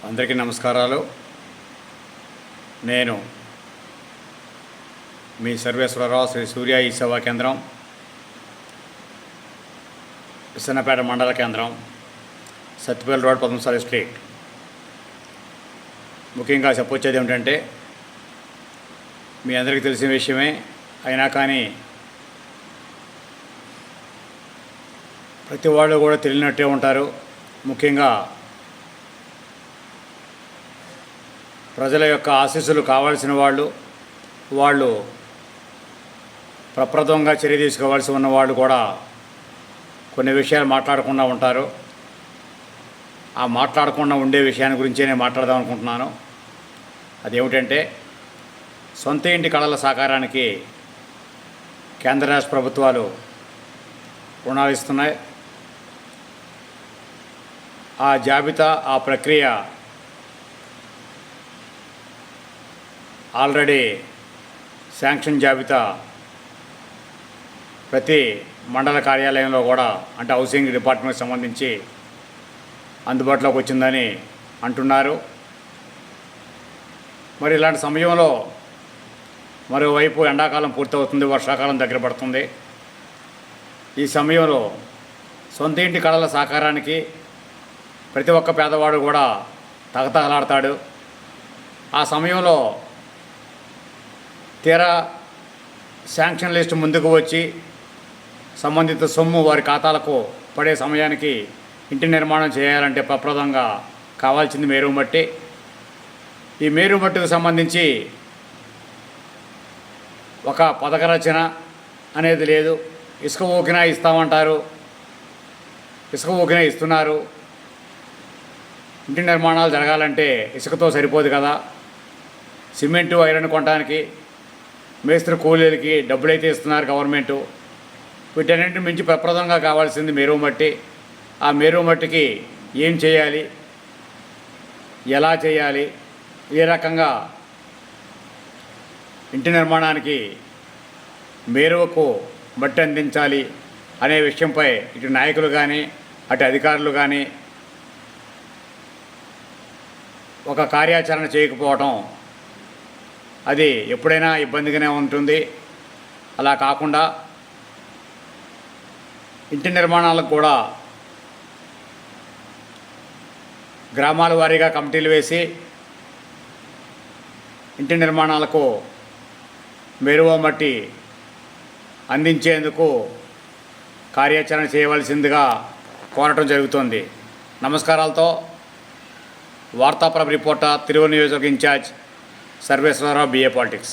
అందరికీ నమస్కారాలు. నేను మీ సర్వేశ్వరరావు, శ్రీ సూర్య ఈ సేవా కేంద్రం, విసన్నపేట మండల కేంద్రం, సత్తిపల్లి రోడ్, పద్మశాలి స్ట్రీట్. ముఖ్యంగా చెప్పొచ్చేది ఏమిటంటే, మీ అందరికీ తెలిసిన విషయమే అయినా కానీ ప్రతి వాళ్ళు కూడా తెలియనట్టే ఉంటారు. ముఖ్యంగా ప్రజల యొక్క ఆశీస్సులు కావాల్సిన వాళ్ళు ప్రప్రథమంగా చర్య తీసుకోవాల్సి ఉన్న వాళ్ళు కూడా కొన్ని విషయాలు మాట్లాడకుండా ఉంటారు. ఆ మాట్లాడకుండా ఉండే విషయాన్ని గురించే నేను మాట్లాడదాం అనుకుంటున్నాను. అదేమిటంటే, సొంత ఇంటి కళల సాకారానికి కేంద్ర రాష్ట్ర ప్రభుత్వాలు రుణాలు ఇస్తున్నాయి. ఆ జాబితా, ఆ ప్రక్రియ ఆల్రెడీ శాంక్షన్ జాబితా ప్రతి మండల కార్యాలయంలో కూడా, అంటే హౌసింగ్ డిపార్ట్మెంట్కి సంబంధించి అందుబాటులోకి వచ్చిందని అంటున్నారు. మరి ఇలాంటి సమయంలో మరోవైపు ఎండాకాలం పూర్తవుతుంది, వర్షాకాలం దగ్గర పడుతుంది. ఈ సమయంలో సొంత ఇంటి కళల సాకారానికి ప్రతి ఒక్క పేదవాడు కూడా తగతగలాడతాడు. ఆ సమయంలో తీరా శాంక్షన్ లిస్టు ముందుకు వచ్చి సంబంధిత సొమ్ము వారి ఖాతాలకు పడే సమయానికి ఇంటి నిర్మాణం చేయాలంటే ప్రప్రదంగా కావాల్సింది మేరు మట్టి. ఈ మేరు మట్టికి సంబంధించి ఒక పథక రచన అనేది లేదు. ఇసుక ఊకినా ఇస్తామంటారు, ఇసుక ఊకినా ఇస్తున్నారు. ఇంటి నిర్మాణాలు జరగాలంటే ఇసుకతో సరిపోదు కదా. సిమెంటు, ఐరన్ కొనడానికి మేస్త్రి కూలీలకి డబ్బులైతే ఇస్తున్నారు గవర్నమెంటు. వీటన్నింటిని మించి ప్రప్రదంగా కావాల్సింది మేరు మట్టి. ఆ మేరు మట్టికి ఏం చేయాలి, ఎలా చేయాలి, ఏ రకంగా ఇంటి నిర్మాణానికి మేరుకు మట్టి అందించాలి అనే విషయంపై ఇటు నాయకులు కానీ అటు అధికారులు కానీ ఒక కార్యాచరణ చేయకపోవటం అది ఎప్పుడైనా ఇబ్బందిగానే ఉంటుంది. అలా కాకుండా ఇంటి నిర్మాణాలకు కూడా గ్రామాల వారీగా కమిటీలు వేసి ఇంటి నిర్మాణాలకు మెరువ మట్టి అందించేందుకు కార్యాచరణ చేయవలసిందిగా కోరటం జరుగుతుంది. నమస్కారాలతో వార్తాపర రిపోర్టర్, తిరువూరు నియోజకవర్గ ఇన్ఛార్జ్ సర్వేశ్వరరావు, BA Politics.